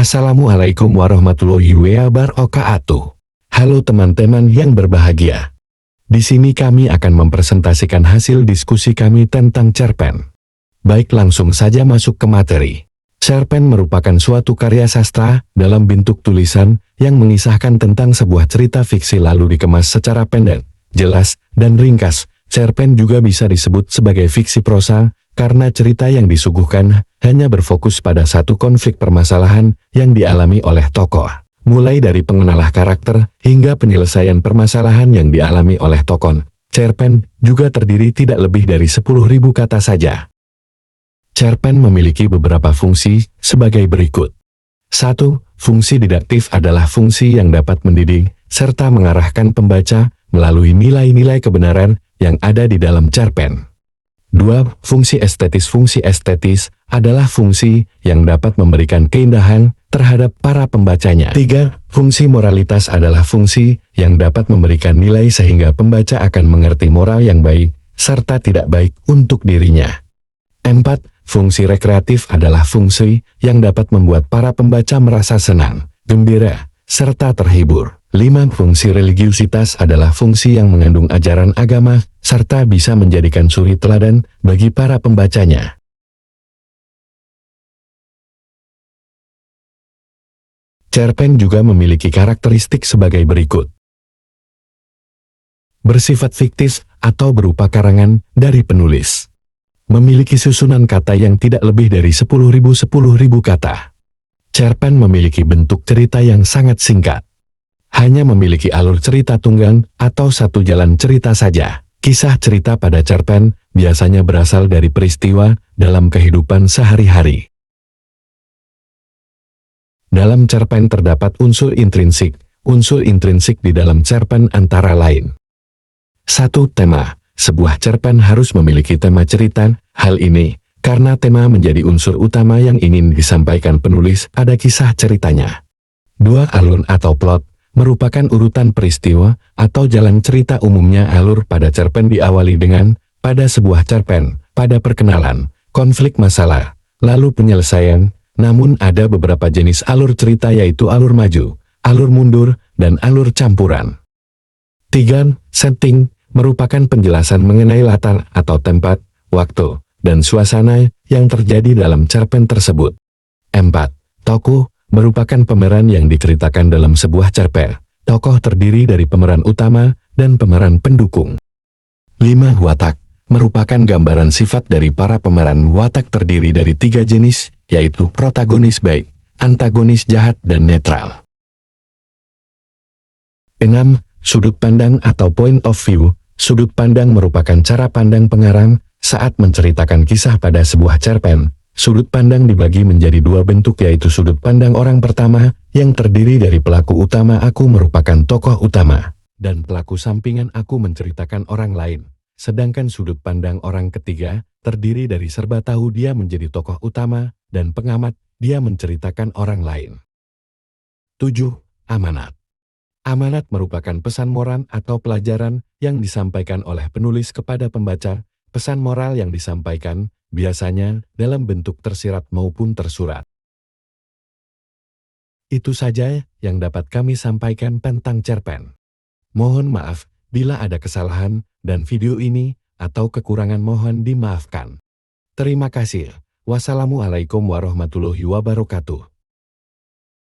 Assalamualaikum warahmatullahi wabarakatuh. Halo teman-teman yang berbahagia. Di sini kami akan mempresentasikan hasil diskusi kami tentang cerpen. Baik, langsung saja masuk ke materi. Cerpen merupakan suatu karya sastra dalam bentuk tulisan yang mengisahkan tentang sebuah cerita fiksi lalu dikemas secara pendek, jelas, dan ringkas. Cerpen juga bisa disebut sebagai fiksi prosa, karena cerita yang disuguhkan hanya berfokus pada satu konflik permasalahan yang dialami oleh tokoh. Mulai dari pengenalan karakter hingga penyelesaian permasalahan yang dialami oleh tokoh. Cerpen juga terdiri tidak lebih dari 10.000 kata saja. Cerpen memiliki beberapa fungsi sebagai berikut. 1. Fungsi didaktif adalah fungsi yang dapat mendidik serta mengarahkan pembaca melalui nilai-nilai kebenaran yang ada di dalam cerpen. 2. Fungsi estetis. Fungsi estetis adalah fungsi yang dapat memberikan keindahan terhadap para pembacanya. 3. Fungsi moralitas adalah fungsi yang dapat memberikan nilai sehingga pembaca akan mengerti moral yang baik serta tidak baik untuk dirinya. 4. Fungsi rekreatif adalah fungsi yang dapat membuat para pembaca merasa senang, gembira, serta terhibur. 5. Fungsi religiusitas adalah fungsi yang mengandung ajaran agama, serta bisa menjadikan suri teladan bagi para pembacanya. Cerpen juga memiliki karakteristik sebagai berikut. Bersifat fiktif atau berupa karangan dari penulis. Memiliki susunan kata yang tidak lebih dari 10.000 kata. Cerpen memiliki bentuk cerita yang sangat singkat. Hanya memiliki alur cerita tunggang atau satu jalan cerita saja. Kisah cerita pada cerpen biasanya berasal dari peristiwa dalam kehidupan sehari-hari. Dalam cerpen terdapat unsur intrinsik. Unsur intrinsik di dalam cerpen antara lain. 1. Tema. Sebuah cerpen harus memiliki tema cerita. Hal ini karena tema menjadi unsur utama yang ingin disampaikan penulis pada kisah ceritanya. 2. Alur atau plot. Merupakan urutan peristiwa atau jalan cerita. Umumnya alur pada cerpen diawali dengan pada sebuah cerpen, pada perkenalan, konflik masalah, lalu penyelesaian. Namun ada beberapa jenis alur cerita yaitu alur maju, alur mundur, dan alur campuran. 3. Setting merupakan penjelasan mengenai latar atau tempat, waktu, dan suasana yang terjadi dalam cerpen tersebut. 4. Tokoh merupakan pemeran yang diceritakan dalam sebuah cerpen. Tokoh terdiri dari pemeran utama dan pemeran pendukung. 5. Watak merupakan gambaran sifat dari para pemeran. Watak terdiri dari 3 jenis, yaitu protagonis baik, antagonis jahat, dan netral. 6. Sudut pandang atau point of view. Sudut pandang merupakan cara pandang pengarang saat menceritakan kisah pada sebuah cerpen. Sudut pandang dibagi menjadi 2 bentuk, yaitu sudut pandang orang pertama yang terdiri dari pelaku utama aku merupakan tokoh utama, dan pelaku sampingan aku menceritakan orang lain. Sedangkan sudut pandang orang ketiga terdiri dari serba tahu dia menjadi tokoh utama, dan pengamat dia menceritakan orang lain. 7. Amanat. Amanat merupakan pesan moral atau pelajaran yang disampaikan oleh penulis kepada pembaca. Pesan moral yang disampaikan biasanya dalam bentuk tersirat maupun tersurat. Itu saja yang dapat kami sampaikan tentang cerpen. Mohon maaf bila ada kesalahan dan video ini atau kekurangan mohon dimaafkan. Terima kasih. Wassalamualaikum warahmatullahi wabarakatuh.